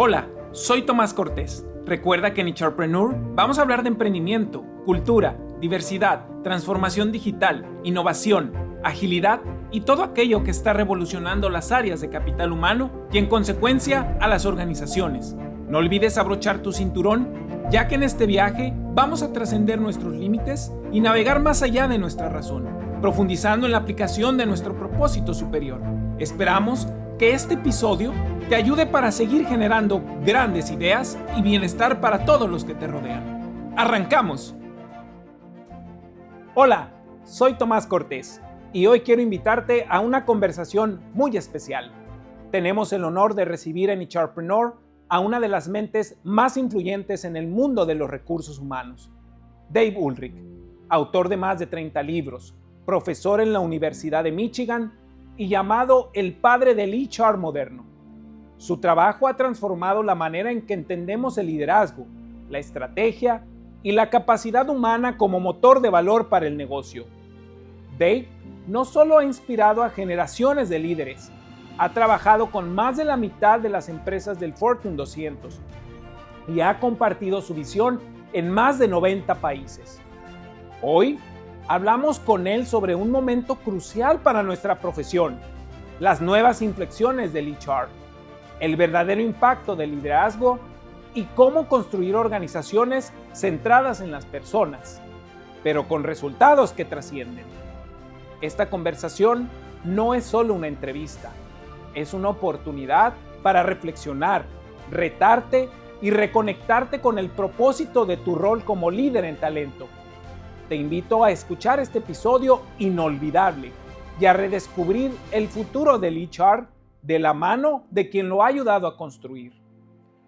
Hola, soy Tomás Cortés. Recuerda que en HRpreneur vamos a hablar de emprendimiento, cultura, diversidad, transformación digital, innovación, agilidad y todo aquello que está revolucionando las áreas de capital humano y en consecuencia a las organizaciones. No olvides abrochar tu cinturón, ya que en este viaje vamos a trascender nuestros límites y navegar más allá de nuestra razón, profundizando en la aplicación de nuestro propósito superior. Esperamos que este episodio te ayude para seguir generando grandes ideas y bienestar para todos los que te rodean. ¡Arrancamos! Hola, soy Tomás Cortés y hoy quiero invitarte a una conversación muy especial. Tenemos el honor de recibir en HRpreneur a una de las mentes más influyentes en el mundo de los recursos humanos, Dave Ulrich, autor de más de 30 libros, profesor en la Universidad de Michigan y llamado el padre del HR moderno. Su trabajo ha transformado la manera en que entendemos el liderazgo, la estrategia y la capacidad humana como motor de valor para el negocio. Dave no solo ha inspirado a generaciones de líderes, ha trabajado con más de la mitad de las empresas del Fortune 200 y ha compartido su visión en más de 90 países. Hoy hablamos con él sobre un momento crucial para nuestra profesión, las nuevas inflexiones del HR, el verdadero impacto del liderazgo y cómo construir organizaciones centradas en las personas, pero con resultados que trascienden. Esta conversación no es solo una entrevista, es una oportunidad para reflexionar, retarte y reconectarte con el propósito de tu rol como líder en talento. Te invito a escuchar este episodio inolvidable y a redescubrir el futuro del HR de la mano de quien lo ha ayudado a construir.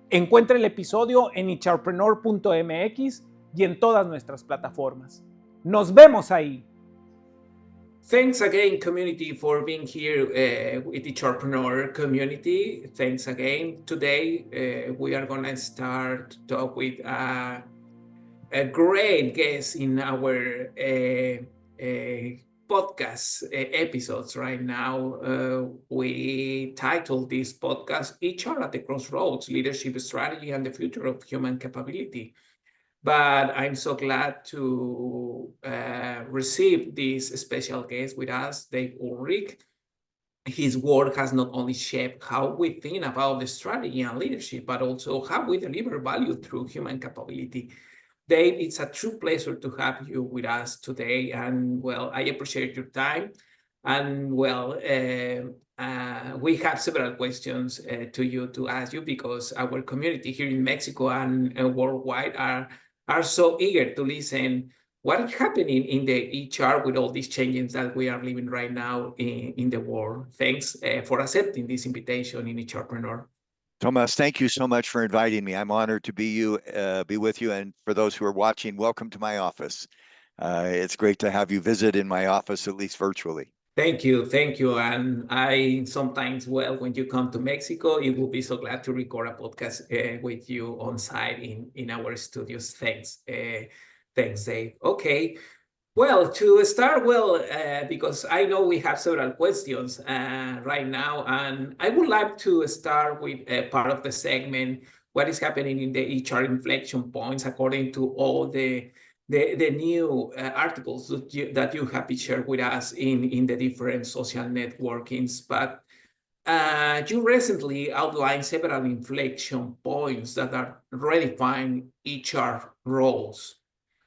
Encuentra el episodio en HRpreneur.mx y en todas nuestras plataformas. ¡Nos vemos ahí! Thanks again, community, for being here with the HRpreneur community. Thanks again. Today, we are going to start to talk with a great guest in our podcast episodes right now. We titled this podcast HR at the Crossroads, Leadership Strategy and the Future of Human Capability. But I'm so glad to receive this special guest with us, Dave Ulrich. His work has not only shaped how we think about the strategy and leadership, but also how we deliver value through human capability. Dave, it's a true pleasure to have you with us today. And well, I appreciate your time. And well, we have several questions to you to ask you because our community here in Mexico and worldwide are so eager to listen what is happening in the HR with all these changes that we are living right now in the world. Thanks for accepting this invitation in HRpreneur. Tomás, thank you so much for inviting me. I'm honored to be with you. And for those who are watching, welcome to my office. It's great to have you visit in my office, at least virtually. Thank you. And I sometimes, when you come to Mexico, it will be so glad to record a podcast with you on site in our studios. Thanks. Thanks, Dave. Okay. Well, to start, because I know we have several questions right now, and I would like to start with part of the segment, what is happening in the HR inflection points according to all the new articles that you have shared with us in the different social networkings. But you recently outlined several inflection points that are redefining HR roles.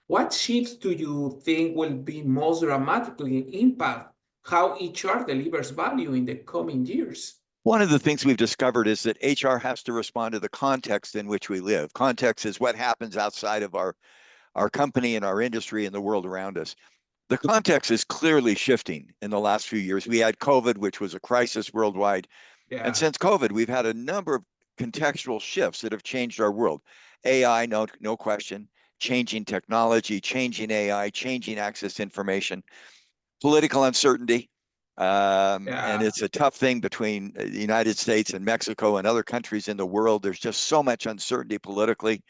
What shifts do you think will be most dramatically impact how HR delivers value in the coming years? One of the things we've discovered is that HR has to respond to the context in which we live. Context is what happens outside of our company and our industry and the world around us. The context is clearly shifting in the last few years. We had COVID, which was a crisis worldwide. Yeah. And since COVID, we've had a number of contextual shifts that have changed our world. AI, no question. Changing technology, changing AI, changing access to information, political uncertainty. And it's a tough thing between the United States and Mexico and other countries in the world. There's just so much uncertainty politically.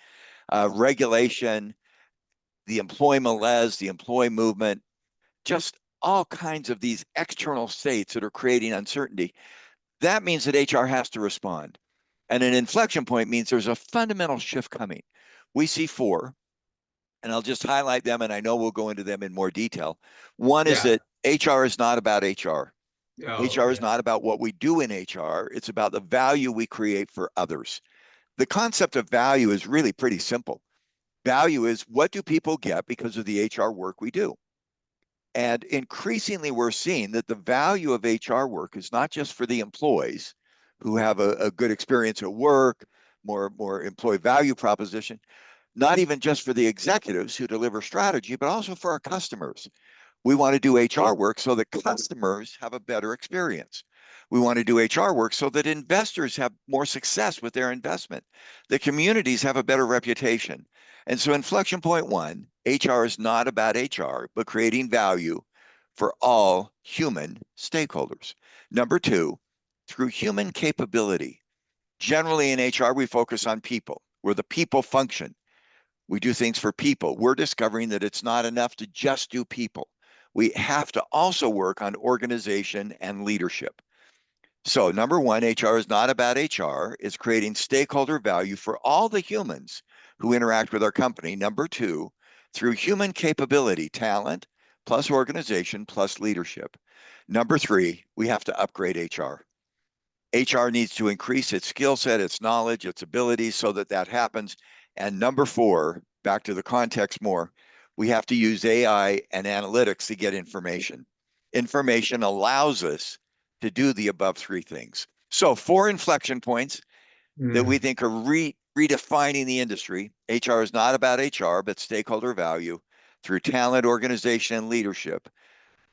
Regulation, the employee malaise, the employee movement, just all kinds of these external states that are creating uncertainty. That means that HR has to respond. And an inflection point means there's a fundamental shift coming. We see four, and I'll just highlight them, and I know we'll go into them in more detail. One is that HR is not about HR. HR is not about what we do in HR. It's about the value we create for others. The concept of value is really pretty simple. Value is, what do people get because of the HR work we do? And increasingly, we're seeing that the value of HR work is not just for the employees who have a good experience at work, more employee value proposition, not even just for the executives who deliver strategy, but also for our customers. We want to do HR work so that customers have a better experience. We want to do HR work so that investors have more success with their investment. The communities have a better reputation. And so inflection point one, HR is not about HR, but creating value for all human stakeholders. Number two, through human capability. Generally in HR, we focus on people. We're the people function. We do things for people. We're discovering that it's not enough to just do people. We have to also work on organization and leadership. So number one, HR is not about HR. It's creating stakeholder value for all the humans who interact with our company. Number two, through human capability, talent, plus organization, plus leadership. Number three, we have to upgrade HR. HR needs to increase its skill set, its knowledge, its abilities so that that happens. And number four, back to the context more, we have to use AI and analytics to get information. Information allows us to do the above three things. So four inflection points that we think are redefining the industry. HR is not about HR, but stakeholder value through talent, organization, and leadership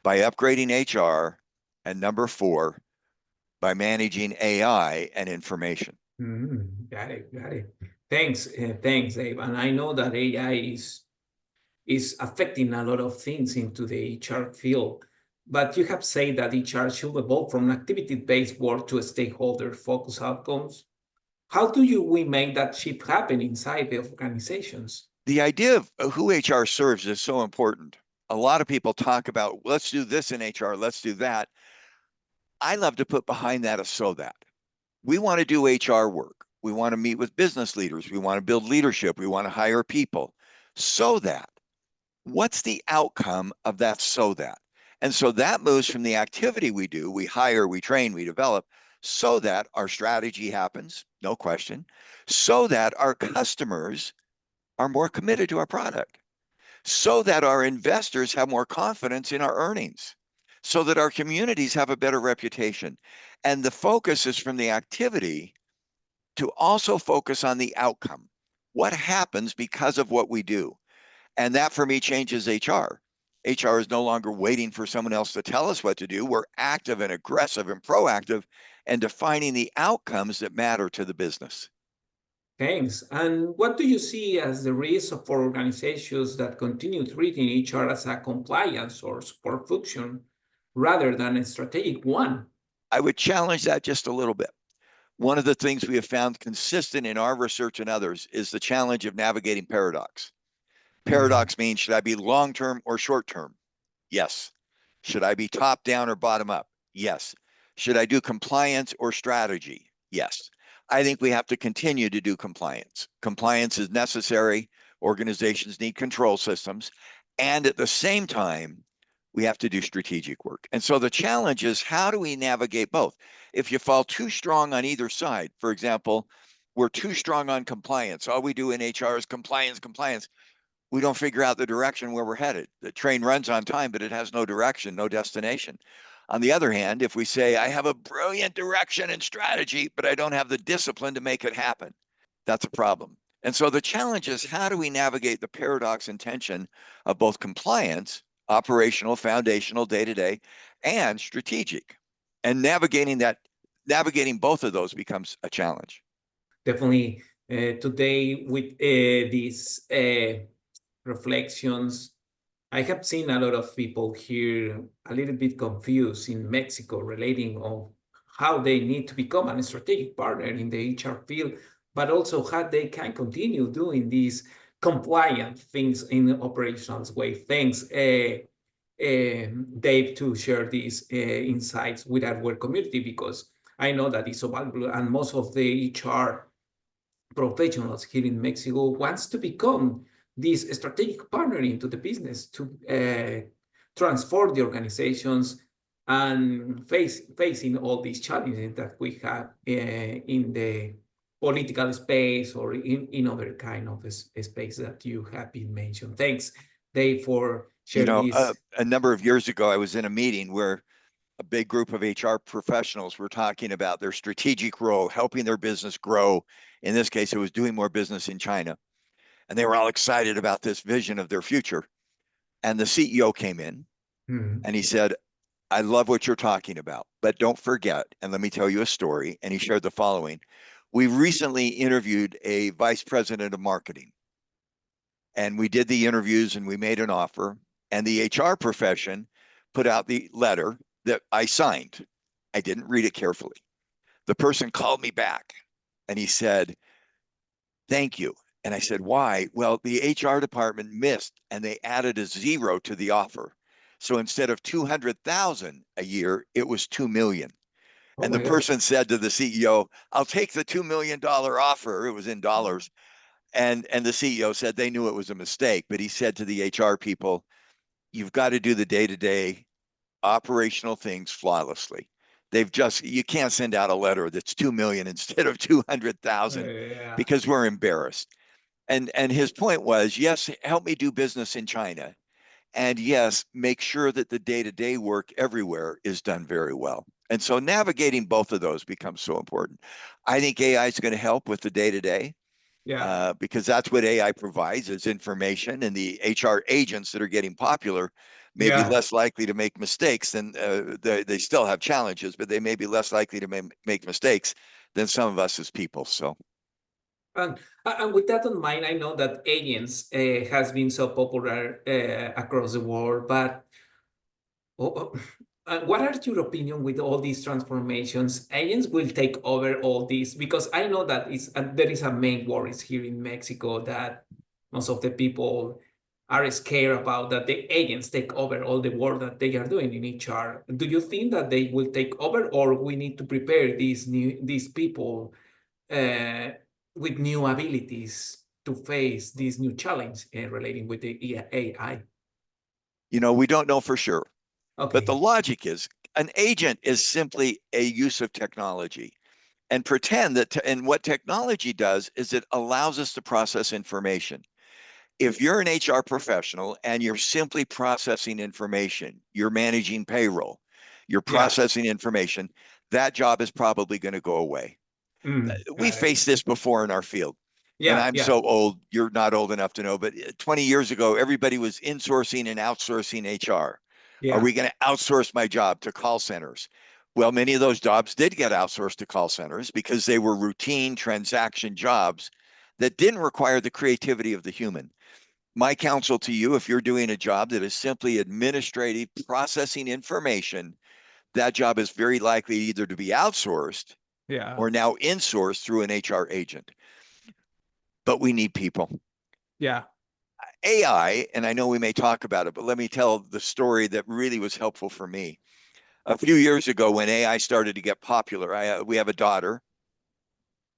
by upgrading HR. And number four, by managing AI and information. Got it. Thanks, Dave. And I know that AI is affecting a lot of things into the HR field. But you have said that HR should evolve from activity-based work to stakeholder-focused outcomes. How do we make that shift happen inside the organizations? The idea of who HR serves is so important. A lot of people talk about, let's do this in HR, let's do that. I love to put behind that a so that. We want to do HR work. We want to meet with business leaders. We want to build leadership. We want to hire people. So that, what's the outcome of that so that? And so that moves from the activity we do, we hire, we train, we develop, so that our strategy happens, no question, so that our customers are more committed to our product, so that our investors have more confidence in our earnings, so that our communities have a better reputation. And the focus is from the activity to also focus on the outcome. What happens because of what we do? And that for me changes HR. HR is no longer waiting for someone else to tell us what to do. We're active and aggressive and proactive and defining the outcomes that matter to the business. Thanks. And what do you see as the risk for organizations that continue treating HR as a compliance or support function rather than a strategic one? I would challenge that just a little bit. One of the things we have found consistent in our research and others is the challenge of navigating paradox. Paradox means, should I be long-term or short-term? Yes. Should I be top-down or bottom-up? Yes. Should I do compliance or strategy? Yes. I think we have to continue to do compliance. Compliance is necessary. Organizations need control systems. And at the same time, we have to do strategic work. And so the challenge is, how do we navigate both? If you fall too strong on either side, for example, we're too strong on compliance. All we do in HR is compliance. We don't figure out the direction where we're headed. The train runs on time, but it has no direction, no destination. On the other hand, if we say, I have a brilliant direction and strategy, but I don't have the discipline to make it happen, that's a problem. And so the challenge is, how do we navigate the paradox and tension of both compliance, operational, foundational, day-to-day, and strategic? And navigating both of those becomes a challenge. Definitely. Today, with these reflections, I have seen a lot of people here a little bit confused in Mexico relating on how they need to become a strategic partner in the HR field, but also how they can continue doing these compliant things in an operational way. Thanks, Dave, to share these insights with our community, because I know that it's so valuable, and most of the HR professionals here in Mexico wants to become this strategic partner into the business to transform the organizations and facing all these challenges that we have in the political space or in other kind of space that you have been mentioned. Thanks, Dave, for sharing this. A number of years ago, I was in a meeting where a big group of HR professionals were talking about their strategic role, helping their business grow. In this case, it was doing more business in China. And they were all excited about this vision of their future. And the CEO came in and he said, I love what you're talking about, but don't forget, and let me tell you a story. And he shared the following. We recently interviewed a vice president of marketing. And we did the interviews and we made an offer. And the HR profession put out the letter that I signed. I didn't read it carefully. The person called me back and he said, thank you. And I said, why? Well, the HR department missed and they added a zero to the offer. So instead of 200,000 a year, it was 2 million. Oh And the my God. person said to the CEO, I'll take the $2 million offer. It was in dollars. And the CEO said they knew it was a mistake, but he said to the HR people, you've got to do the day-to-day operational things flawlessly. You can't send out a letter that's 2 million instead of 200,000 Yeah. because we're embarrassed. And his point was, yes, help me do business in China. And yes, make sure that the day-to-day work everywhere is done very well. And so navigating both of those becomes so important. I think AI is going to help with the day-to-day. Yeah. Because that's what AI provides is information, and the HR agents that are getting popular may be less likely to make mistakes than they still have challenges, but they may be less likely to make mistakes than some of us as people. So, and with that in mind, I know that agents has been so popular across the world, but what are your opinion with all these transformations? Agents will take over all this because I know that there is a main worries here in Mexico that most of the people are scared about that the agents take over all the work that they are doing in HR. Do you think that they will take over, or we need to prepare these people with new abilities to face this new challenge relating with the AI? we don't know for sure. Okay. But the logic is an agent is simply a use of technology. And pretend that, and what technology does is it allows us to process information. If you're an HR professional and you're simply processing information, you're managing payroll, you're processing information, that job is probably going to go away. We faced this before in our field. And I'm so old, you're not old enough to know, but 20 years ago, everybody was insourcing and outsourcing HR. Are we going to outsource my job to call centers? Well, many of those jobs did get outsourced to call centers because they were routine transaction jobs that didn't require the creativity of the human. My counsel to you, if you're doing a job that is simply administrative processing information, that job is very likely either to be outsourced or now insourced through an HR agent. But we need people. Yeah. AI, and I know we may talk about it, but let me tell the story that really was helpful for me. A few years ago, when AI started to get popular, we have a daughter.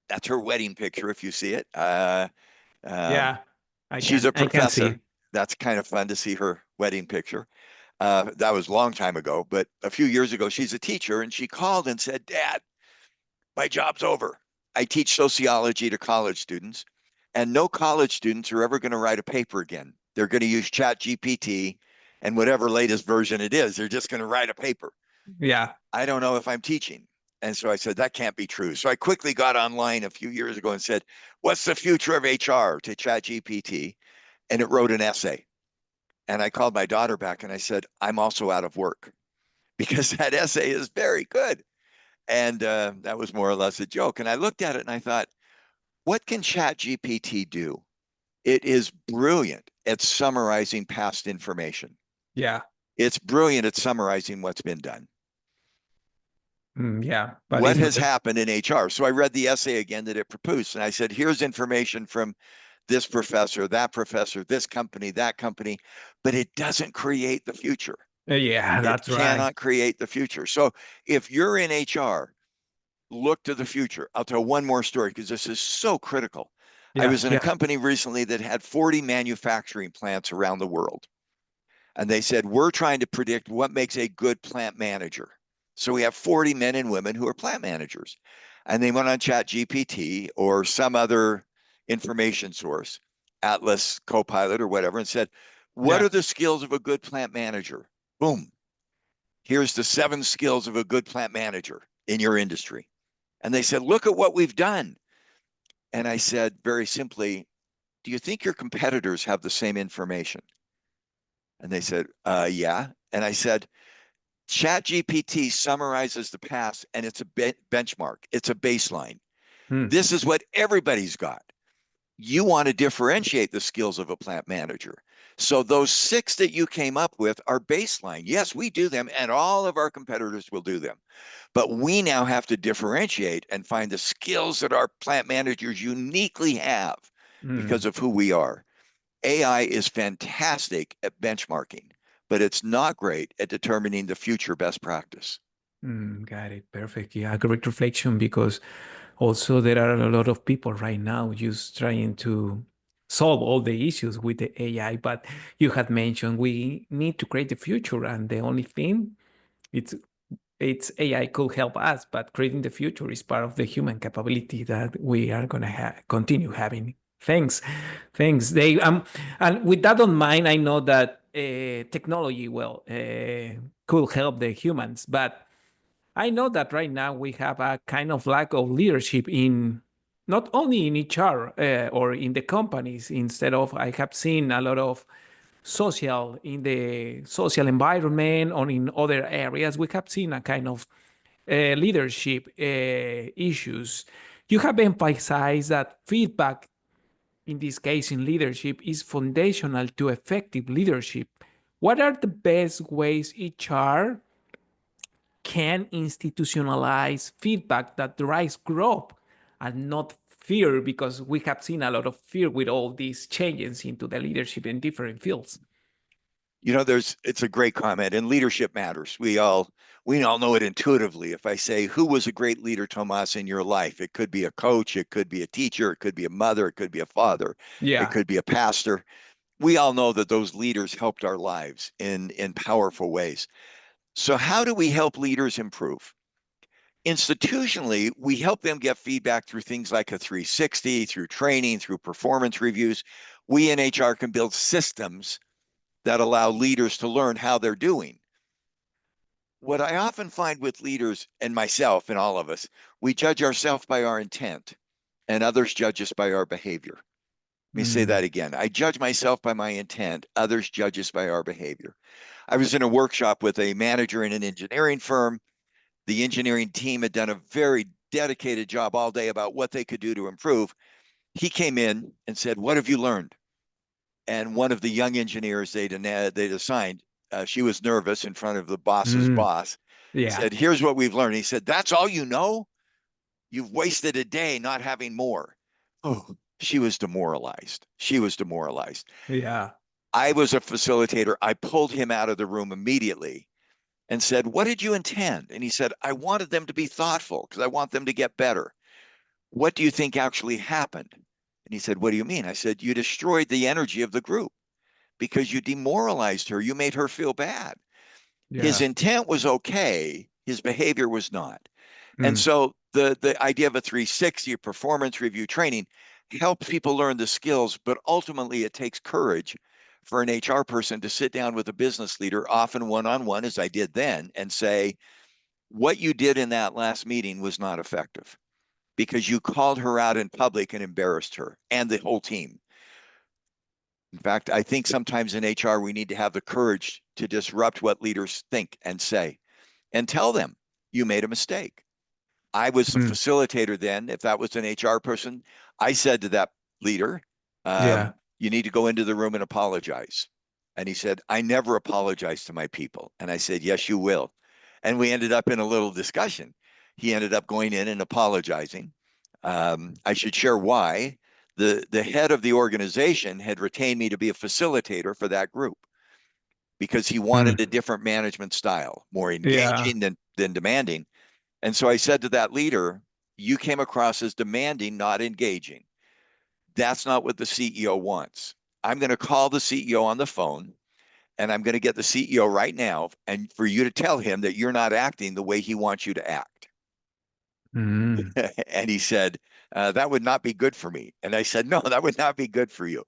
That's her wedding picture, if you see it. She's a professor. That's kind of fun to see her wedding picture. That was a long time ago, but a few years ago, she's a teacher, and she called and said, Dad, my job's over. I teach sociology to college students, and no college students are ever going to write a paper again. They're going to use ChatGPT and whatever latest version it is. They're just going to write a paper. Yeah. I don't know if I'm teaching. And so I said, that can't be true. So I quickly got online a few years ago and said, what's the future of HR to ChatGPT? And it wrote an essay. And I called my daughter back and I said, I'm also out of work because that essay is very good. And that was more or less a joke. And I looked at it and I thought, what can ChatGPT do? It is brilliant at summarizing past information. Yeah. It's brilliant at summarizing what's been done. Yeah. But what has happened in HR? So I read the essay again that it proposed, and I said, here's information from this professor, this company, that company, but it doesn't create the future. Yeah, that's right. It cannot create the future. So if you're in HR, look to the future. I'll tell one more story because this is so critical. I was in a company recently that had 40 manufacturing plants around the world. And they said, we're trying to predict what makes a good plant manager. So we have 40 men and women who are plant managers. And they went on ChatGPT or some other information source, Atlas, Copilot, or whatever, and said, what are the skills of a good plant manager? Boom. Here's the 7 skills of a good plant manager in your industry. And they said, look at what we've done. And I said, very simply, do you think your competitors have the same information? And they said, yeah. And I said, ChatGPT summarizes the past and it's a benchmark. It's a baseline. This is what everybody's got. You want to differentiate the skills of a plant manager. So those 6 that you came up with are baseline. Yes, we do them and all of our competitors will do them. But we now have to differentiate and find the skills that our plant managers uniquely have because of who we are. AI is fantastic at benchmarking, but it's not great at determining the future best practice. Got it. Perfect. Yeah, great reflection, because also there are a lot of people right now just trying to solve all the issues with the AI. But you had mentioned we need to create the future, and the only thing it's AI could help us, but creating the future is part of the human capability that we are going to continue having. Thanks, Dave. And with that on mind, I know that technology, could help the humans, but I know that right now we have a kind of lack of leadership in not only in HR or in the companies. Instead of, I have seen a lot of in the social environment or in other areas, we have seen a kind of leadership issues. You have emphasized that feedback, in this case in leadership, is foundational to effective leadership. What are the best ways HR can institutionalize feedback that drives growth and not fear? Because we have seen a lot of fear with all these changes into the leadership in different fields. You know, it's a great comment, and leadership matters. We all know it intuitively. If I say, who was a great leader, Tomás, in your life? It could be a coach, it could be a teacher, it could be a mother, it could be a father, it could be a pastor. We all know that those leaders helped our lives in powerful ways. So how do we help leaders improve? Institutionally, we help them get feedback through things like a 360, through training, through performance reviews. We in HR can build systems that allow leaders to learn how they're doing. What I often find with leaders, and myself and all of us, we judge ourselves by our intent and others judge us by our behavior. Let me say that again. I judge myself by my intent, others judge us by our behavior. I was in a workshop with a manager in an engineering firm. The engineering team had done a very dedicated job all day about what they could do to improve. He came in and said, what have you learned? And one of the young engineers they'd assigned, she was nervous in front of the boss's boss. He said, here's what we've learned. He said, that's all you know? You've wasted a day not having more. Oh, she was demoralized. She was demoralized. Yeah. I was a facilitator. I pulled him out of the room immediately and said, what did you intend? And he said, I wanted them to be thoughtful because I want them to get better. What do you think actually happened? And he said, what do you mean? I said, you destroyed the energy of the group because you demoralized her. You made her feel bad. His intent was okay. His behavior was not. And so the idea of a 360, a performance review training, helps people learn the skills, but ultimately it takes courage for an HR person to sit down with a business leader, often one-on-one, as I did then, and say, what you did in that last meeting was not effective because you called her out in public and embarrassed her and the whole team. In fact, I think sometimes in HR, we need to have the courage to disrupt what leaders think and say and tell them you made a mistake. I was the facilitator then. If that was an HR person, I said to that leader, you need to go into the room and apologize. And he said, I never apologize to my people. And I said, yes, you will. And we ended up in a little discussion. He ended up going in and apologizing. I should share why. The head of the organization had retained me to be a facilitator for that group because he wanted a different management style, more engaging than demanding. And so I said to that leader, You came across as demanding, not engaging. That's not what the CEO wants. I'm going to call the CEO on the phone, and I'm going to get the CEO right now, and for you to tell him that you're not acting the way he wants you to act." Mm. And he said, "That would not be good for me." And I said, "No, that would not be good for you."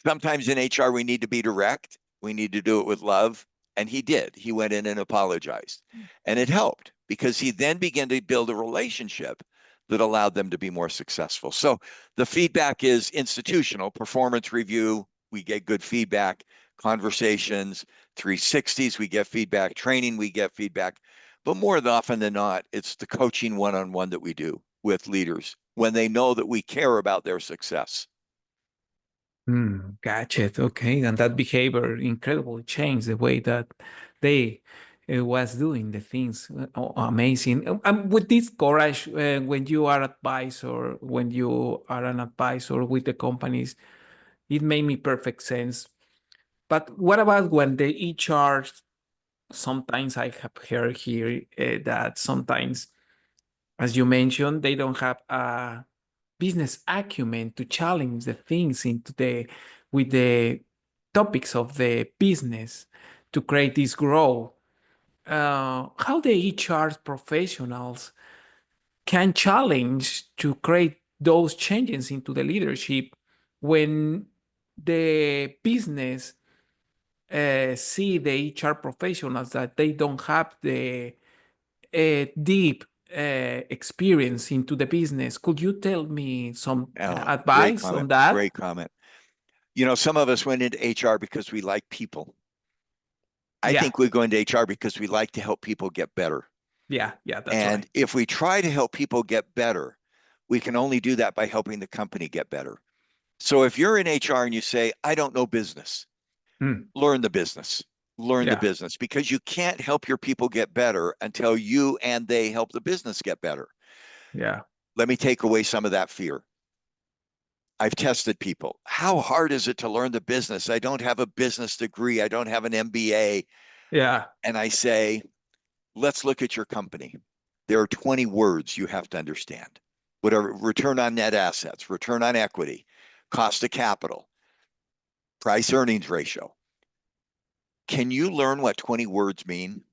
Sometimes in HR, we need to be direct. We need to do it with love. And he did. He went in and apologized. And it helped because he then began to build a relationship that allowed them to be more successful. So the feedback is institutional, performance review. We get good feedback, conversations, 360s, we get feedback, training, we get feedback. But more often than not, it's the coaching one-on-one that we do with leaders when they know that we care about their success. Gotcha. Okay, and that behavior incredibly changed the way that they was doing the things. Amazing. With this courage, when you are advisor, when you are an advisor with the companies, it made me perfect sense. But what about when the HR? Sometimes I have heard here that sometimes, as you mentioned, they don't have a business acumen to challenge the things into the with the topics of the business to create this growth. How the HR professionals can challenge to create those changes into the leadership when the business see the HR professionals that they don't have the deep experience into the business. Could you tell me some Oh, great advice on comment. that? Great comment. You know, some of us went into HR because we like people. I Yeah, think we go into HR because we like to help people get better. yeah, that's And right. if we try to help people get better, we can only do that by helping the company get better. So if you're in HR and you say, "I don't know business," Mm, learn the business. Learn the yeah, business because you can't help your people get better until you and they help the business get better. yeah, Let me take away some of that fear. I've tested people. How hard is it to learn the business? I don't have a business degree. I don't have an MBA. yeah. And I say, let's look at your company. There are 20 words you have to understand. Whatever, return on net assets, return on equity, cost of capital, price earnings ratio. Can you learn what 20 words mean?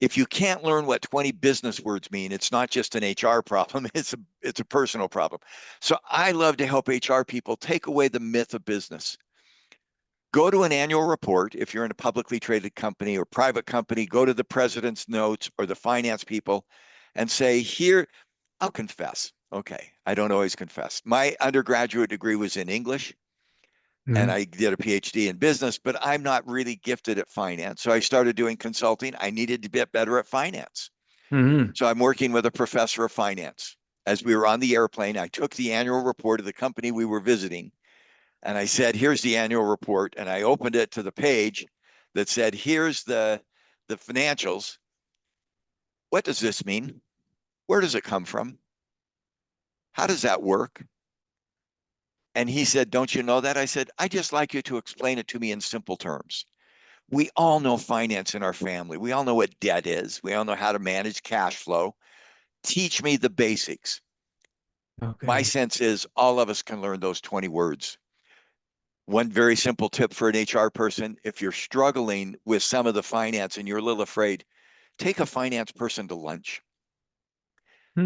If you can't learn what 20 business words mean, it's not just an HR problem, it's a personal problem. So I love to help HR people take away the myth of business. Go to an annual report. If you're in a publicly traded company or private company, go to the president's notes or the finance people and say, "Here, I'll confess." Okay, I don't always confess. My undergraduate degree was in English and Mm, I did a PhD in business, but I'm not really gifted at finance. So I started doing consulting. I needed to get better at finance. mm, So I'm working with a professor of finance. As we were on the airplane, I took the annual report of the company we were visiting and I said, "Here's the annual report." And I opened it to the page that said, "Here's the financials. What does this mean? Where does it come from? How does that work?" And he said, "Don't you know that?" I said, "I just like you to explain it to me in simple terms. We all know finance in our family. We all know what debt is. We all know how to manage cash flow. Teach me the basics." My okay. sense is all of us can learn those 20 words. One very simple tip for an HR person, if you're struggling with some of the finance and you're a little afraid, take a finance person to lunch.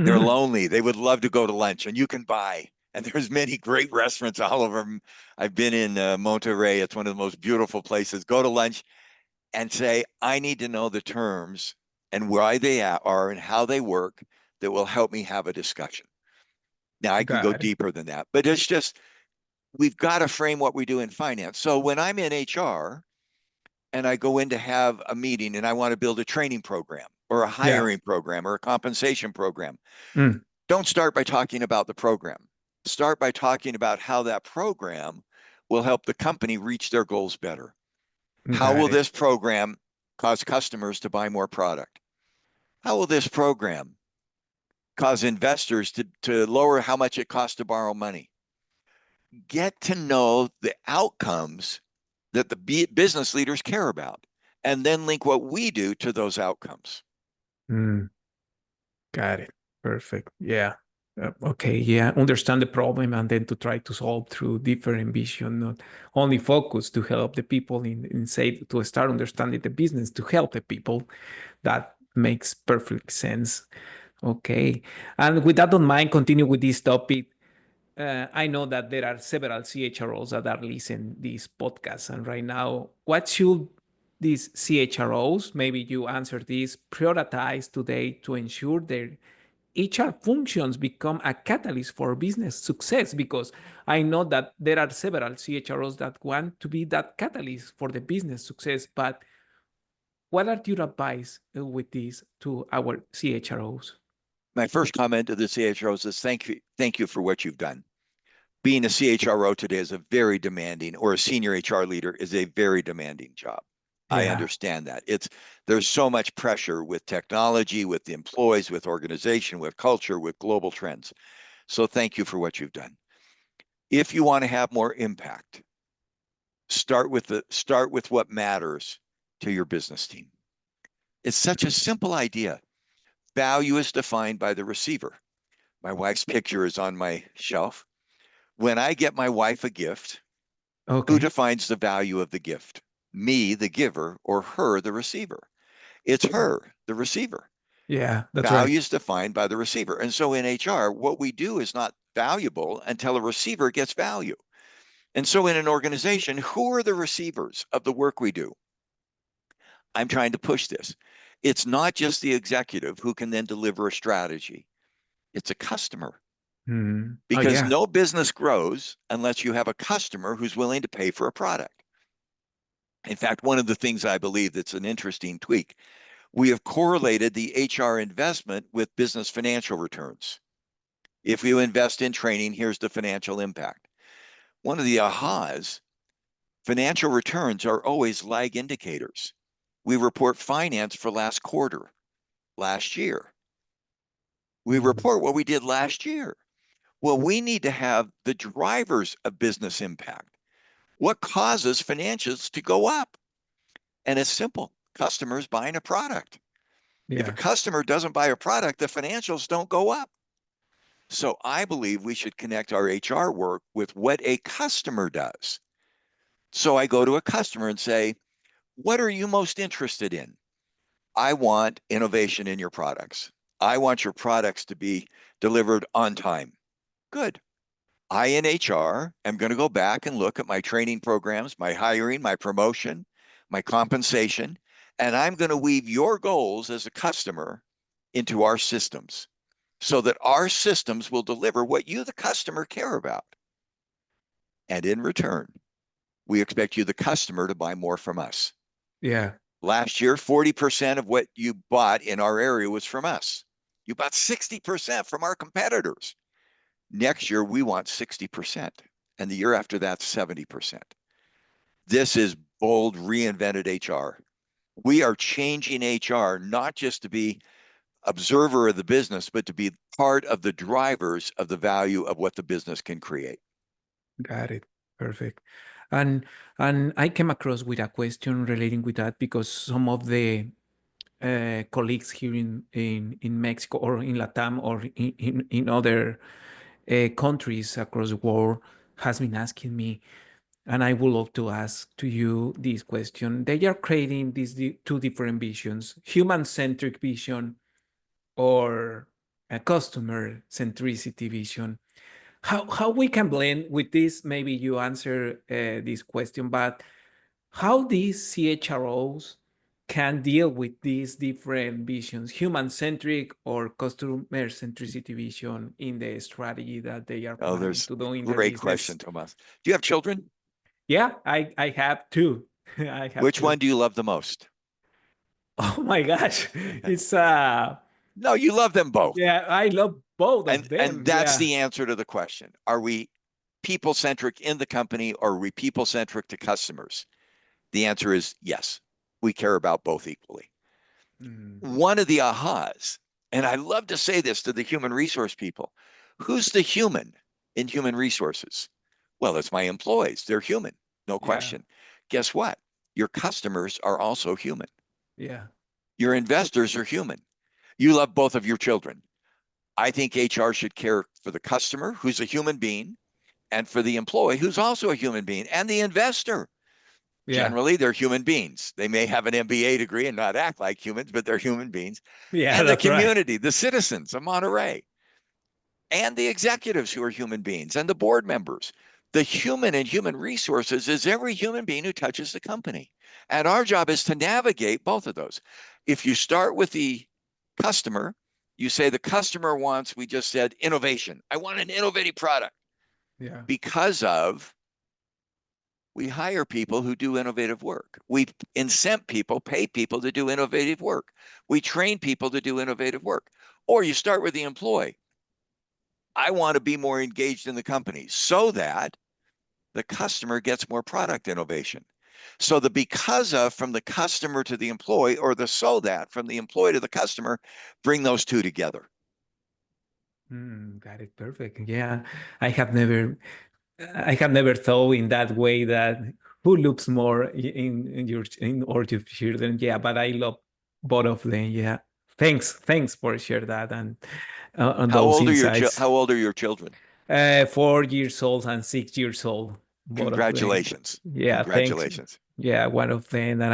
They're Mhm. lonely. They would love to go to lunch and you can buy. And there's many great restaurants all over. I've been in Monterey. It's one of the most beautiful places. Go to lunch and say, "I need to know the terms and why they are and how they work that will help me have a discussion." Now I can go Got it. deeper than that, but it's just, we've got to frame what we do in finance. So when I'm in HR and I go in to have a meeting and I want to build a training program or a Yeah. hiring program or a compensation program, Mm, don't start by talking about the program. Start by talking about how that program will help the company reach their goals better. How got will it. this program cause customers to buy more product? How will this program cause investors to lower how much it costs to borrow money? Get to know the outcomes that the business leaders care about, and then link what we do to those outcomes. Mm, got it. Perfect. Yeah. Okay. Yeah. Understand the problem and then to try to solve through different vision, not only focus to help the people in say to start understanding the business to help the people. That makes perfect sense. Okay. And with that on mind, continue with this topic. I know that there are several CHROs that are listening this podcast, and right now, what should these CHROs, maybe you answer this, prioritize today to ensure their HR functions become a catalyst for business success? Because I know that there are several CHROs that want to be that catalyst for the business success, but what are your advice with this to our CHROs? My first comment to the CHROs is thank you for what you've done. Being a CHRO today is a very demanding, or a senior HR leader is a very demanding job. I Yeah. understand that. There's so much pressure with technology, with the employees, with organization, with culture, with global trends. So thank you for what you've done. If you want to have more impact, start with what matters to your business team. It's such a simple idea. Value is defined by the receiver. My wife's picture is on my shelf. When I get my wife a gift, who Okay. defines the value of the gift? Me, the giver, or her, the receiver? It's her, the receiver. Yeah, that's right. Value is defined by the receiver. And so in HR, what we do is not valuable until a receiver gets value. And so in an organization, who are the receivers of the work we do? I'm trying to push this. It's not just the executive who can then deliver a strategy. It's a customer. Mm. Oh, Because yeah. no business grows unless you have a customer who's willing to pay for a product. In fact, one of the things I believe that's an interesting tweak, we have correlated the HR investment with business financial returns. If you invest in training, here's the financial impact. One of the ahas, financial returns are always lag indicators. We report finance for last quarter, last year. We report what we did last year. Well, we need to have the drivers of business impact. What causes financials to go up? And it's simple. Customers buying a product. If a Yeah. customer doesn't buy a product, the financials don't go up. So I believe we should connect our HR work with what a customer does. So I go to a customer and say, what are you most interested in? I want innovation in your products. I want your products to be delivered on time. Good. I in HR am going to go back and look at my training programs, my hiring, my promotion, my compensation, and I'm going to weave your goals as a customer into our systems so that our systems will deliver what you, the customer, care about. And in return, we expect you, the customer, to buy more from us. Yeah. Last year, 40% of what you bought in our area was from us. You bought 60% from our competitors. Next year, we want 60%. And the year after that, 70%. This is bold, reinvented HR. We are changing HR, not just to be observer of the business, but to be part of the drivers of the value of what the business can create. Got it. Perfect. And and I came across with a question relating with that because some of the colleagues here in Mexico or in Latam or in other countries across the world has been asking me, and I would love to ask to you this question. They are creating these two different visions: human-centric vision or a customer centricity vision. How we can blend with this? Maybe you answer this question, but how these CHROs can deal with these different visions, human-centric or customer centricity vision in the strategy that they are Oh, planning there's to do in their great business? question, Tomás. Do you have children? Yeah, I have two. I have Which two. one do you love the most? Oh my gosh. It's No, you love them both. yeah, I love both of And them. that's Yeah. the answer to the question. Are we people centric in the company or are we people centric to customers? The answer is yes. We care about both equally. Mm, One of the ahas, and I love to say this to the human resource people, who's the human in human resources? Well, it's my employees. They're human, no yeah. question. Guess what? Your customers are also human. Yeah. Your investors are human. You love both of your children. I think HR should care for the customer, who's a human being, and for the employee, who's also a human being, and the investor. Yeah. Generally, they're human beings. They may have an MBA degree and not act like humans, but they're human beings. Yeah, And the that's right. community, the citizens of Monterey, and the executives who are human beings, and the board members. The human and human resources is every human being who touches the company. And our job is to navigate both of those. If you start with the customer, you say the customer wants, we just said, innovation. I want an innovative product. Yeah. Because of, we hire people who do innovative work. We incent people, pay people to do innovative work. We train people to do innovative work. Or you start with the employee. I want to be more engaged in the company so that the customer gets more product innovation. So the because of from the customer to the employee, or the so that from the employee to the customer, bring those two together. Got it. Perfect. Yeah. I have never I have never thought in that way, that who looks more in or your children. Yeah, but I love both of them. Yeah. Thanks for share that and on How those old are your insights. how old are your children? 4 years old and 6 years old, both of them. Congratulations. Yeah, thanks. Congratulations. Yeah, one of them that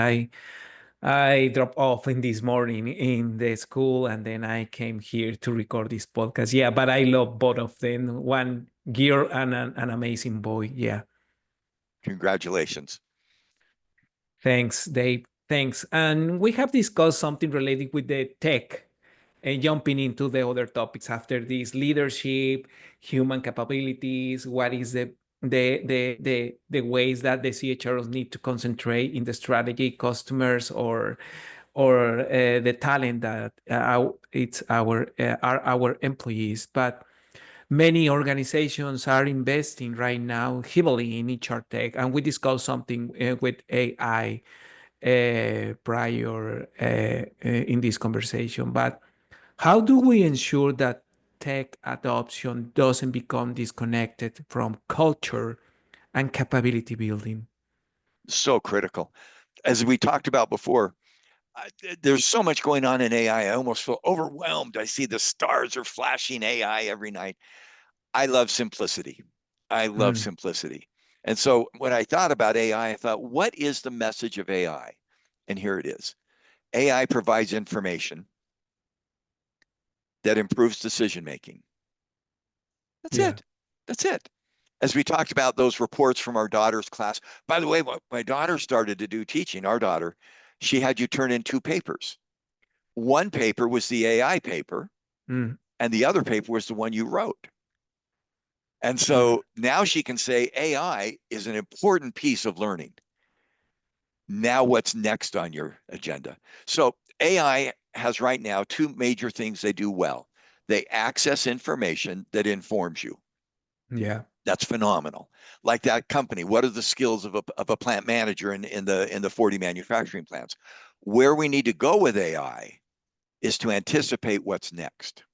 I dropped off in this morning in the school, and then I came here to record this podcast. Yeah, but I love both of them. One girl and an amazing boy. Yeah. Congratulations. Thanks, Dave. Thanks. And we have discussed something related with the tech, and jumping into the other topics after this: leadership, human capabilities, what is the ways that the CHROs need to concentrate in the strategy, customers, or the talent that are our employees. But many organizations are investing right now heavily in HR tech, and we discussed something with AI prior in this conversation. But how do we ensure that tech adoption doesn't become disconnected from culture and capability building? So critical. As we talked about before, there's so much going on in AI. I almost feel overwhelmed. I see the stars are flashing AI every night. I love simplicity. I love Mm, simplicity. And so when I thought about AI, I thought, what is the message of AI? And here it is. AI provides information that improves decision making. That's yeah. it. That's it. As we talked about those reports from our daughter's class, by the way, what my daughter started to do teaching, our daughter, she had you turn in 2 papers. One paper was the AI paper, Mm, and the other paper was the one you wrote. And mm, so now she can say AI is an important piece of learning. Now, what's next on your agenda? So, AI has right now 2 major things they do well. They access information that informs you. yeah. That's phenomenal. Like that company, what are the skills of a plant manager in the 40 manufacturing plants? Where we need to go with AI is to anticipate what's next.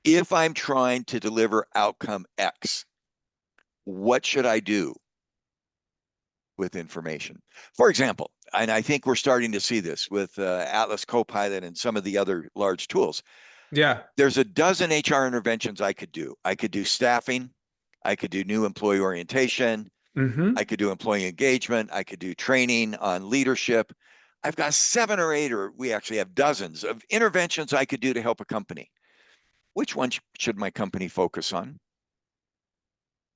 If I'm trying to deliver outcome X, what should I do with information? For example, and I think we're starting to see this with Atlas Copilot and some of the other large tools. Yeah. There's a dozen HR interventions I could do. I could do staffing. I could do new employee orientation. Mm-hmm. I could do employee engagement. I could do training on leadership. I've got 7 or 8, or we actually have dozens of interventions I could do to help a company. Which one should my company focus on?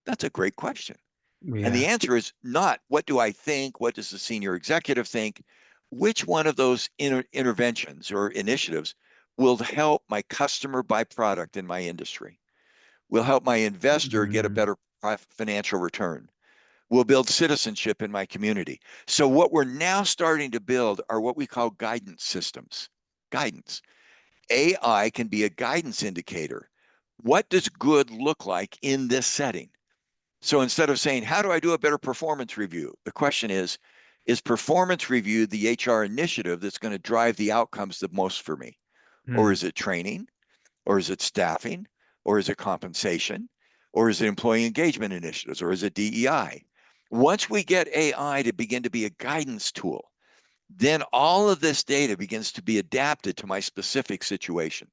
That's a great question. And the Yeah. answer is not what do I think? What does the senior executive think? Which one of those interventions or initiatives will help my customer buy product in my industry? Will help my investor get a Mm, better financial return? Will build citizenship in my community? So what we're now starting to build are what we call guidance systems. Guidance. AI can be a guidance indicator. What does good look like in this setting? So instead of saying, how do I do a better performance review? The question is performance review the HR initiative that's going to drive the outcomes the most for me? Or mm, is it training? Or is it staffing? Or is it compensation? Or is it employee engagement initiatives? Or is it DEI? Once we get AI to begin to be a guidance tool, then all of this data begins to be adapted to my specific situation.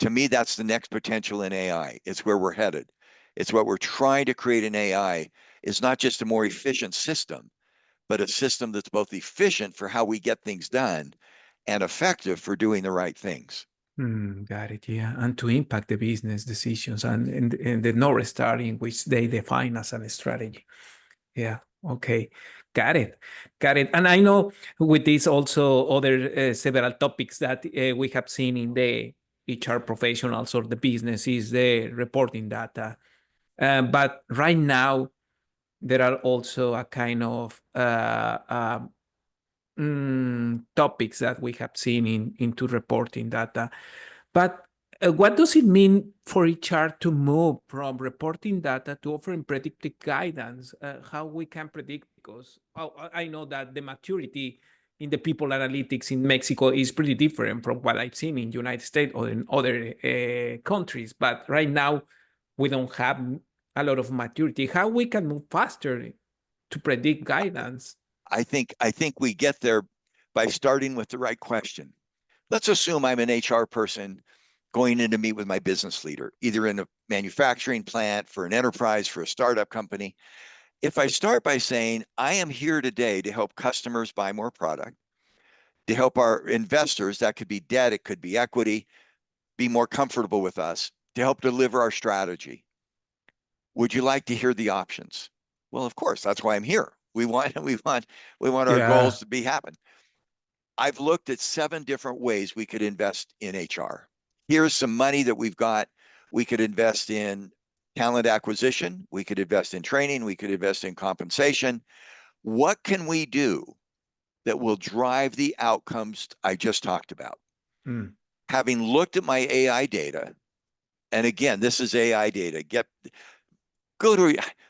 To me, that's the next potential in AI. It's where we're headed. It's what we're trying to create in AI is not just a more efficient system, but a system that's both efficient for how we get things done and effective for doing the right things. Got it. Yeah. And to impact the business decisions and the North Star in which they define as a strategy. Yeah. Okay. Got it. Got it. And I know with this also other several topics that we have seen in the HR professionals or the business is the reporting data. But right now, there are also a kind of topics that we have seen into reporting data. But what does it mean for HR to move from reporting data to offering predictive guidance? How we can predict, because I know that the maturity in the people analytics in Mexico is pretty different from what I've seen in the United States or in other countries. But right now, we don't have a lot of maturity. How we can move faster to predict guidance? I think we get there by starting with the right question. Let's assume I'm an HR person going in to meet with my business leader, either in a manufacturing plant, for an enterprise, for a startup company. If I start by saying, I am here today to help customers buy more product, to help our investors, that could be debt, it could be equity, be more comfortable with us, to help deliver our strategy. Would you like to hear the options? Well, of course, that's why I'm here. We want our goals to be happen. I've looked at 7 different ways we could invest in HR. Here's some money that we've got. We could invest in talent acquisition. We could invest in training. We could invest in compensation. What can we do that will drive the outcomes I just talked about? Having looked at my AI data, and again, this is AI data.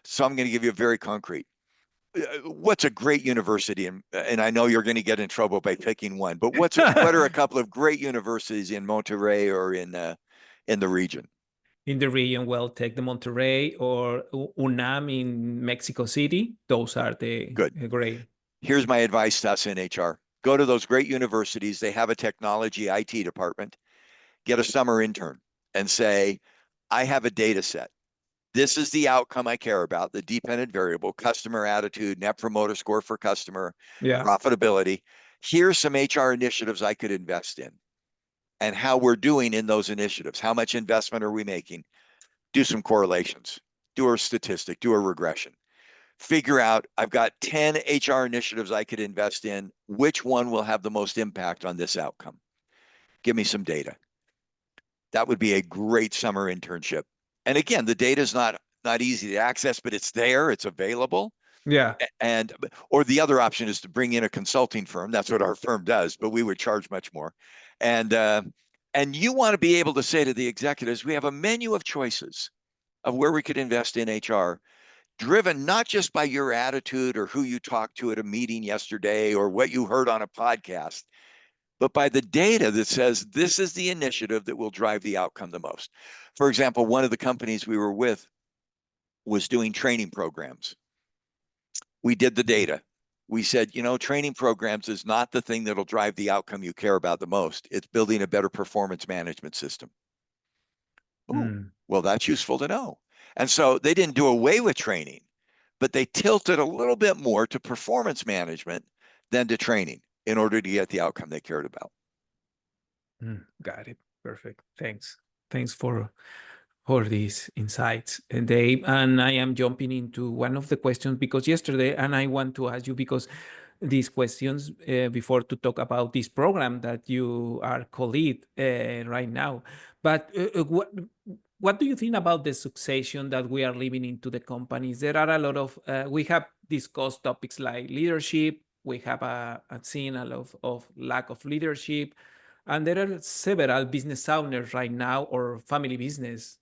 So I'm going to give you a very concrete. What's a great university? And I know you're going to get in trouble by picking one, but what are a couple of great universities in Monterrey or in the region? In the region, well, take the Monterrey or UNAM in Mexico City. Those are the great. Here's my advice to us in HR. Go to those great universities. They have a technology IT department. Get a summer intern and say, I have a data set. This is the outcome I care about, the dependent variable, customer attitude, net promoter score for customer, profitability. Here's some HR initiatives I could invest in and how we're doing in those initiatives. How much investment are we making? Do some correlations, do a statistic, do a regression. Figure out, I've got 10 HR initiatives I could invest in. Which one will have the most impact on this outcome? Give me some data. That would be a great summer internship. And again, the data is not easy to access, but it's there, it's available. Yeah. Or the other option is to bring in a consulting firm. That's what our firm does, but we would charge much more. And you want to be able to say to the executives, we have a menu of choices of where we could invest in HR, driven not just by your attitude or who you talked to at a meeting yesterday or what you heard on a podcast, but by the data that says this is the initiative that will drive the outcome the most. For example, one of the companies we were with was doing training programs. We did the data. We said, training programs is not the thing that'll drive the outcome you care about the most. It's building a better performance management system. Well, that's useful to know. And so they didn't do away with training, but they tilted a little bit more to performance management than to training in order to get the outcome they cared about. Got it. Perfect. Thanks for these insights, Dave. And I am jumping into one of the questions because yesterday, and I want to ask you because these questions before to talk about this program that you are co-lead right now. But what do you think about the succession that we are living into the companies? There are a lot of, we have discussed topics like leadership. We have seen a lot of lack of leadership. And there are several business owners right now or family business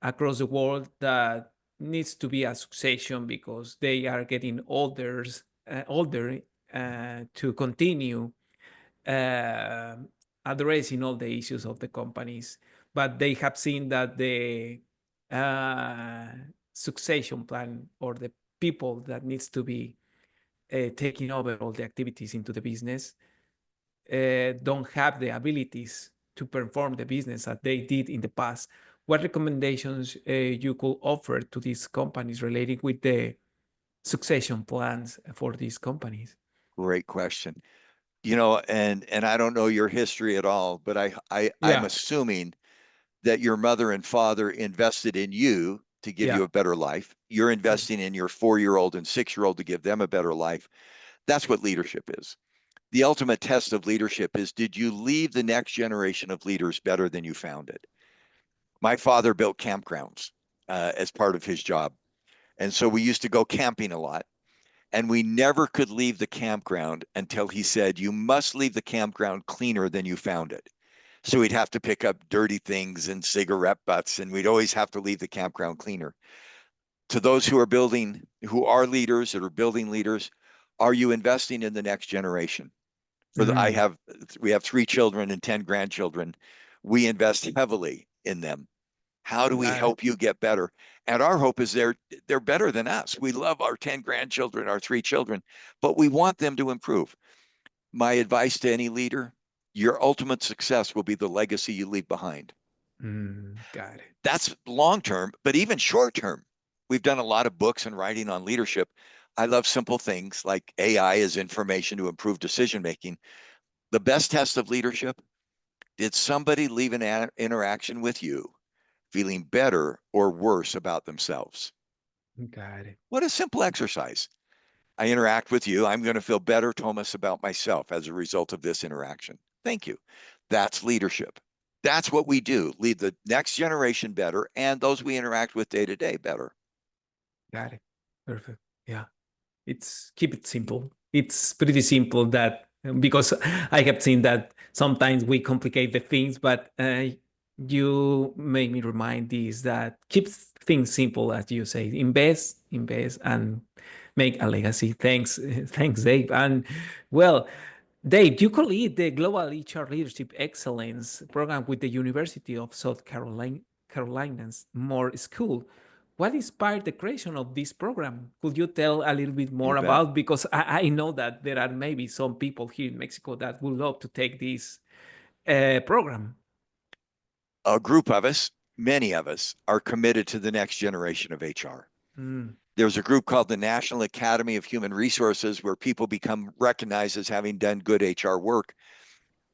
across the world that needs to be a succession because they are getting older to continue addressing all the issues of the companies. But they have seen that the succession plan or the people that needs to be taking over all the activities into the business don't have the abilities to perform the business as they did in the past. What recommendations you could offer to these companies related with the succession plans for these companies? Great question. And I don't know your history at all, but I'm assuming that your mother and father invested in you to give you a better life. You're investing in your 4-year-old and 6-year-old to give them a better life. That's what leadership is. The ultimate test of leadership is, did you leave the next generation of leaders better than you found it? My father built campgrounds as part of his job. And so we used to go camping a lot. And we never could leave the campground until he said, you must leave the campground cleaner than you found it. So we'd have to pick up dirty things and cigarette butts, and we'd always have to leave the campground cleaner. To those who are leaders, that are building leaders, are you investing in the next generation? We have 3 children and 10 grandchildren. We invest heavily in them. How do we help you get better? And our hope is they're better than us. We love our 10 grandchildren, our 3 children, but we want them to improve. My advice to any leader, your ultimate success will be the legacy you leave behind. Got it. That's long term, but even short term. We've done a lot of books and writing on leadership. I love simple things like AI as information to improve decision making. The best test of leadership, did somebody leave an interaction with you feeling better or worse about themselves? Got it. What a simple exercise. I interact with you. I'm going to feel better, Tomás, about myself as a result of this interaction. Thank you. That's leadership. That's what we do. Leave the next generation better and those we interact with day to day better. Got it. Perfect. Yeah. Keep it simple. It's pretty simple that because I have seen that sometimes we complicate the things, but you make me remind this that keep things simple, as you say. Invest, and make a legacy. Thanks, Dave. And well, Dave, you co-lead the Global HR Leadership Excellence program with the University of South Carolina's Moore School. What inspired the creation of this program? Could you tell a little bit more about? Because I know that there are maybe some people here in Mexico that would love to take this program. A group of us, many of us, are committed to the next generation of HR. There's a group called the National Academy of Human Resources where people become recognized as having done good HR work.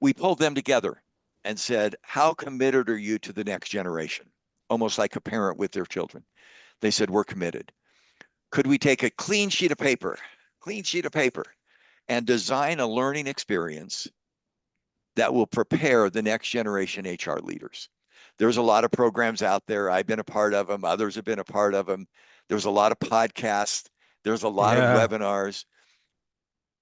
We pulled them together and said, how committed are you to the next generation? Almost like a parent with their children. They said, we're committed. Could we take a clean sheet of paper, and design a learning experience that will prepare the next generation HR leaders? There's a lot of programs out there. I've been a part of them. Others have been a part of them. There's a lot of podcasts. There's a lot of webinars.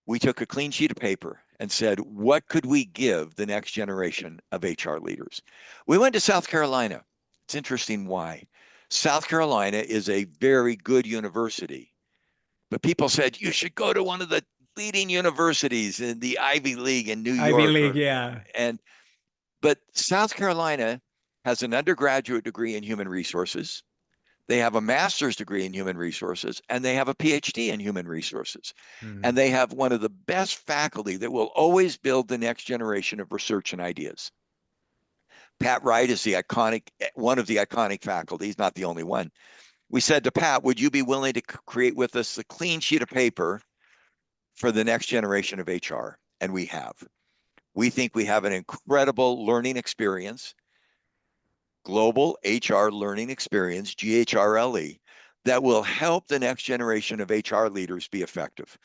We took a clean sheet of paper and said, what could we give the next generation of HR leaders? We went to South Carolina. It's interesting why. South Carolina is a very good university, but people said you should go to one of the leading universities in the Ivy League in New York. Ivy League, yeah. But South Carolina has an undergraduate degree in human resources. They have a master's degree in human resources, and they have a PhD in human resources. And they have one of the best faculty that will always build the next generation of research and ideas. Pat Wright is one of the iconic faculty. He's not the only one. We said to Pat, would you be willing to create with us a clean sheet of paper for the next generation of HR? And we have. We think we have an incredible learning experience, global HR learning experience, GHRLE, that will help the next generation of HR leaders be effective.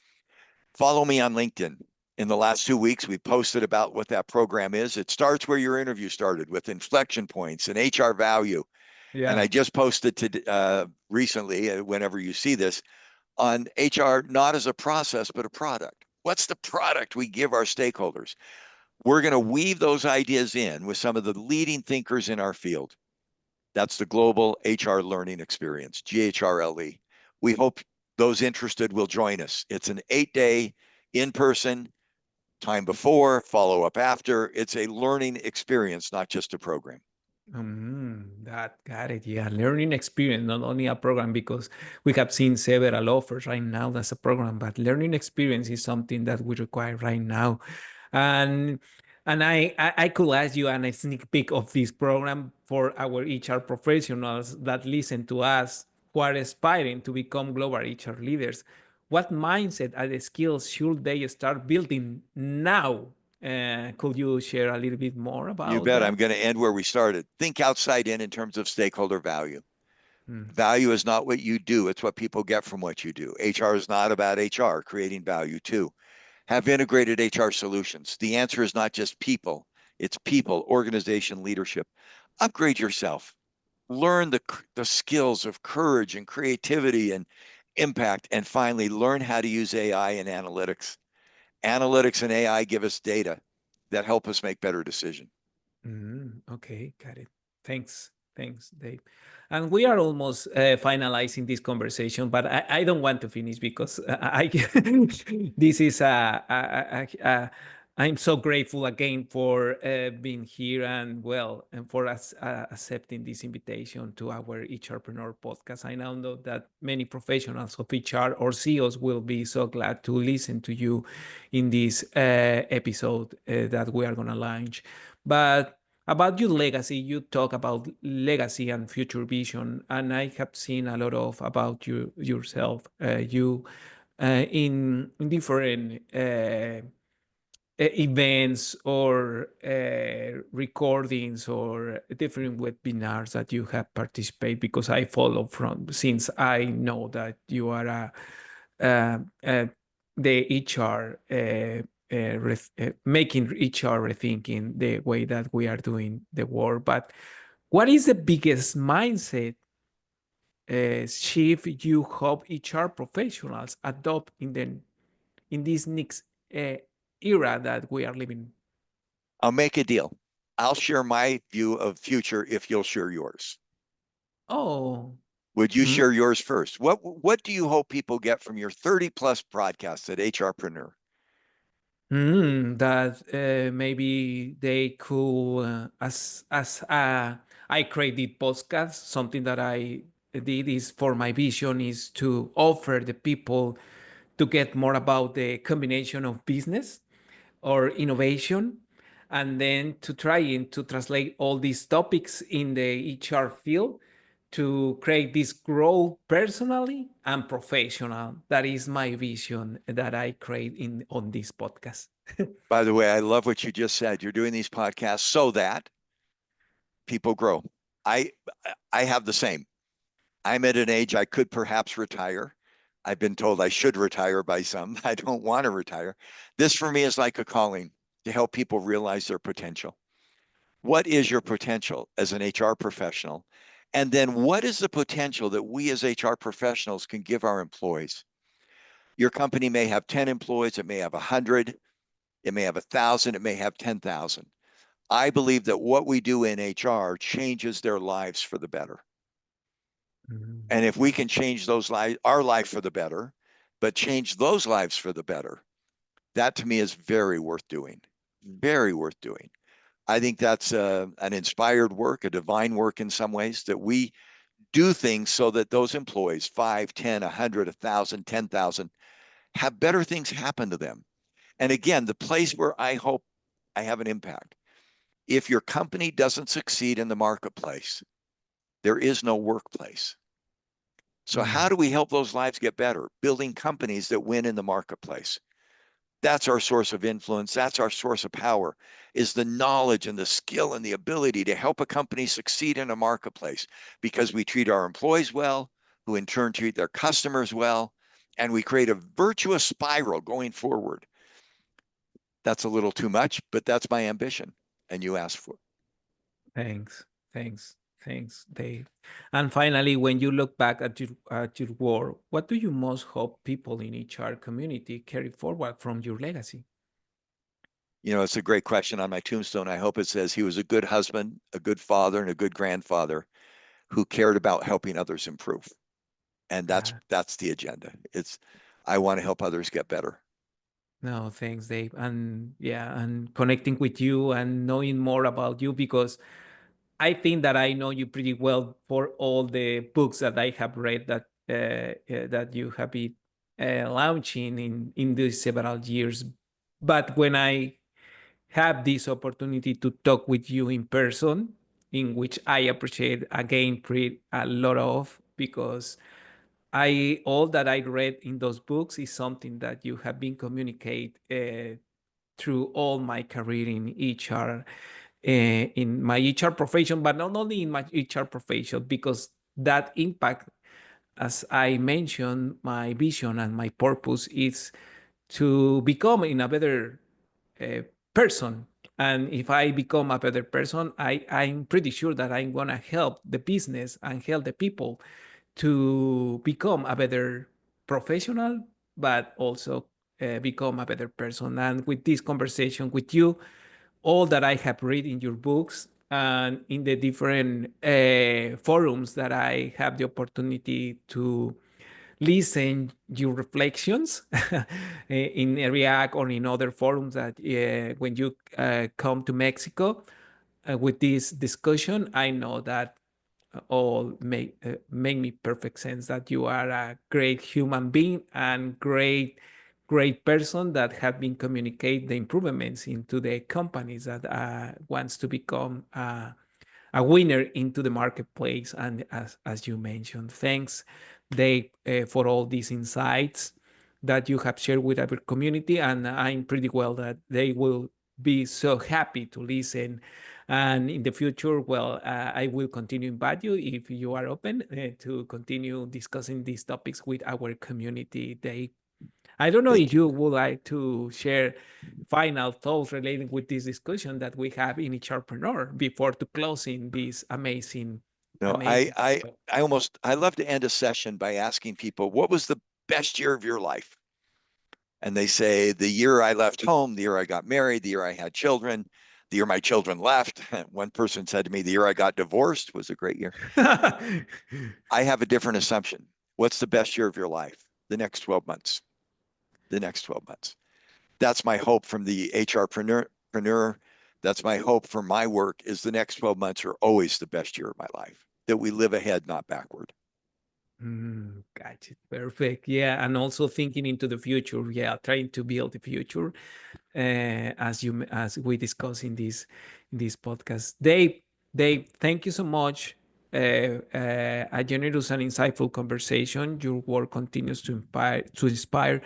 Follow me on LinkedIn. In the last 2 weeks, we posted about what that program is. It starts where your interview started, with inflection points and HR value. Yeah. And I just posted recently, whenever you see this, on HR, not as a process, but a product. What's the product we give our stakeholders? We're going to weave those ideas in with some of the leading thinkers in our field. That's the Global HR Learning Experience, GHRLE. We hope those interested will join us. It's an 8-day in-person, time before, follow up after. It's a learning experience, not just a program. Got it. Yeah, learning experience, not only a program, because we have seen several offers right now that's a program, but learning experience is something that we require right now. And And I could ask you a sneak peek of this program for our HR professionals that listen to us who are aspiring to become global HR leaders. What mindset and the skills should they start building now? Could you share a little bit more You about bet. I'm that? going to end where we started. Think outside in terms of stakeholder value. Mm. Value is not what you do, it's what people get from what you do. HR is not about HR, creating value too. Have integrated HR solutions. The answer is not just people, it's people, organization, leadership. Upgrade yourself. Learn the skills of courage and creativity and impact. And finally, learn how to use AI and analytics. Analytics and AI give us data that help us make better decisions. Okay, got it. Thanks, Dave. And we are almost finalizing this conversation, but I don't want to finish because this is I'm so grateful again for being here and well, and for us accepting this invitation to our HRpreneur podcast. I now know that many professionals of HR or CEOs will be so glad to listen to you in this episode that we are going to launch. But about your legacy, you talk about legacy and future vision, and I have seen a lot of about you yourself. You in different events or recordings or different webinars that you have participated, because I follow from since I know that you are uh, uh, the HR making HR rethinking the way that we are doing the work. But what is the biggest mindset shift you hope HR professionals adopt in this next era that we are living? I'll make a deal. I'll share my view of future if you'll share yours. Oh, Would you mm, share yours first? What do you hope people get from your 30 plus podcasts at HRpreneur? that maybe they could, as I created podcast, something that I did is for my vision is to offer the people to get more about the combination of business or innovation, and then to trying to translate all these topics in the HR field to create this growth personally and professional. That is my vision that I create in on this podcast. By the way, I love what you just said. You're doing these podcasts so that people grow. I I have the same. I'm at an age I could perhaps retire. I've been told I should retire by some. I don't want to retire. This for me is like a calling to help people realize their potential. What is your potential as an HR professional? And then what is the potential that we as HR professionals can give our employees? Your company may have 10 employees, it may have 100, it may have 1,000, it may have 10,000. I believe that what we do in HR changes their lives for the better. Mhm. And if we can change those lives, our life for the better, but change those lives for the better, that to me is very worth doing. Very worth doing. I think that's an inspired work, a divine work in some ways, that we do things so that those employees, 5, 10, 100, 1,000, 10,000, have better things happen to them. And again, the place where I hope I have an impact. If your company doesn't succeed in the marketplace, there is no workplace. So how do we help those lives get better? Building companies that win in the marketplace. That's our source of influence. That's our source of power, is the knowledge and the skill and the ability to help a company succeed in a marketplace because we treat our employees well, who in turn treat their customers well, and we create a virtuous spiral going forward. That's a little too much, but that's my ambition. And you asked for it. Thanks, thanks, Dave. And finally, when you look back at your work, what do you most hope people in HR community carry forward from your legacy? You know, it's a great question on my tombstone. I hope it says he was a good husband, a good father, and a good grandfather who cared about helping others improve. And Yeah. that's the agenda. It's I want to help others get better. No, thanks, Dave. And yeah, and connecting with you and knowing more about you because I think that I know you pretty well for all the books that I have read that you have been launching in these several years. But when I have this opportunity to talk with you in person, in which I appreciate again a lot of, because all that I read in those books is something that you have been communicate through all my career in HR, in my HR profession, but not only in my HR profession, because that impact, as I mentioned, my vision and my purpose is to become in a better uh, person. And if I become a better person, I'm pretty sure that I'm going to help the business and help the people to become a better professional, but also become a better person. And with this conversation with you, all that I have read in your books and in the different forums that I have the opportunity to listen your reflections in React or in other forums that when you come to Mexico with this discussion, I know that all make me perfect sense that you are a great human being and great person that have been communicate the improvements into the companies that wants to become a winner into the marketplace. And as you mentioned, thanks, Dave, for all these insights that you have shared with our community. And I'm pretty well that they will be so happy to listen. And in the future, well, I will continue invite you if you are open to continue discussing these topics with our community. Dave, I don't know Thank if you. you would like to share final thoughts relating with this discussion that we have in HRpreneur before to closing this No, amazing. I love to end a session by asking people, what was the best year of your life? And they say, the year I left home, the year I got married, the year I had children, the year my children left. One person said to me, the year I got divorced was a great year. I have a different assumption. What's the best year of your life? The next 12 months. The next 12 months. That's my hope from the HRpreneur. That's my hope for my work is the next 12 months are always the best year of my life, that we live ahead, not backward. Gotcha. Perfect. Yeah. And also thinking into the future. Yeah. Trying to build the future as we discuss in this podcast. Dave, thank you so much. A generous and insightful conversation. Your work continues to inspire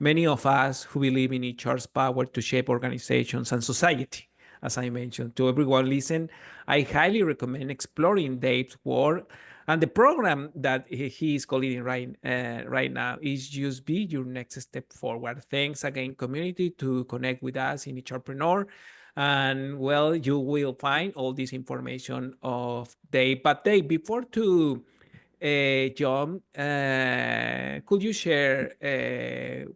many of us who believe in each other's power to shape organizations and society. As I mentioned, to everyone listen, I highly recommend exploring Dave's work. And the program that he is co-leading right now is Just Be Your Next Step Forward. Thanks again, community, to connect with us in HRpreneur. And well, you will find all this information of Dave. But Dave, before to John, could you share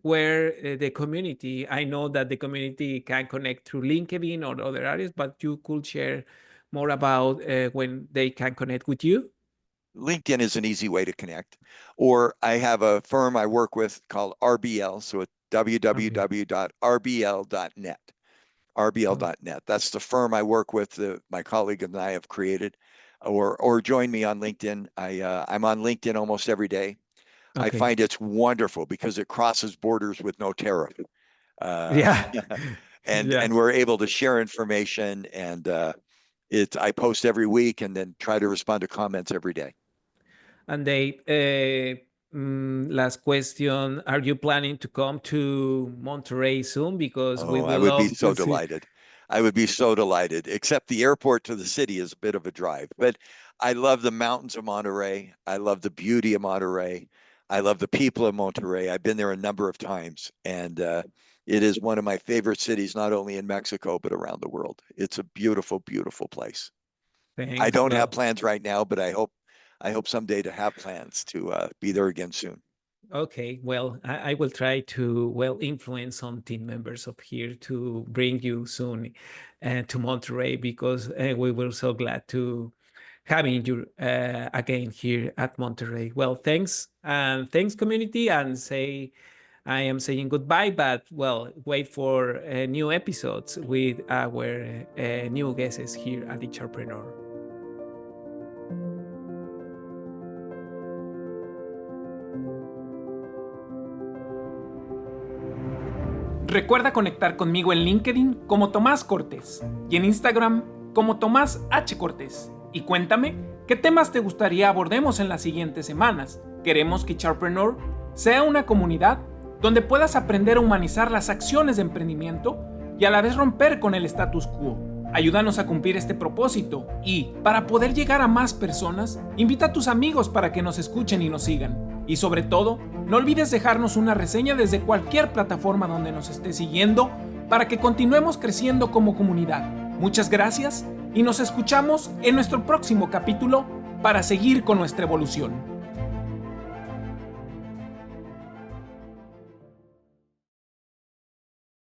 where the community, I know that the community can connect through LinkedIn or other areas, but you could share more about when they can connect with you? LinkedIn is an easy way to connect. Or I have a firm I work with called RBL. So it's www.rbl.net. rbl.net. That's the firm I work with, my colleague and I have created. Or join me on LinkedIn. I'm on LinkedIn almost every day. I find it's wonderful because it crosses borders with no tariff. Yeah. And we're able to share information, and I post every week and then try to respond to comments every day. And last question: are you planning to come to Monterrey soon? Because we I would would be love so to see. delighted. I would be so delighted, except the airport to the city is a bit of a drive. But I love the mountains of Monterrey. I love the beauty of Monterrey. I love the people of Monterrey. I've been there a number of times, and it is one of my favorite cities, not only in Mexico, but around the world. It's a beautiful, beautiful place. I Thanks. don't have Well, plans right now, but I hope someday to have plans to be there again soon. okay. Well, I will try to influence some team members of here to bring you soon to Monterrey, because we were so glad to having you again here at Monterrey. Well, thanks, and thanks community, and I am saying goodbye, but well, wait for new episodes with our new guests here at HRpreneur. Recuerda conectar conmigo en LinkedIn como Tomás Cortés y en Instagram como Tomás H. Cortés. Y cuéntame qué temas te gustaría abordemos en las siguientes semanas. Queremos que HRpreneur sea una comunidad donde puedas aprender a humanizar las acciones de emprendimiento y a la vez romper con el status quo. Ayúdanos a cumplir este propósito y, para poder llegar a más personas, invita a tus amigos para que nos escuchen y nos sigan. Y sobre todo, no olvides dejarnos una reseña desde cualquier plataforma donde nos estés siguiendo para que continuemos creciendo como comunidad. Muchas gracias y nos escuchamos en nuestro próximo capítulo para seguir con nuestra evolución.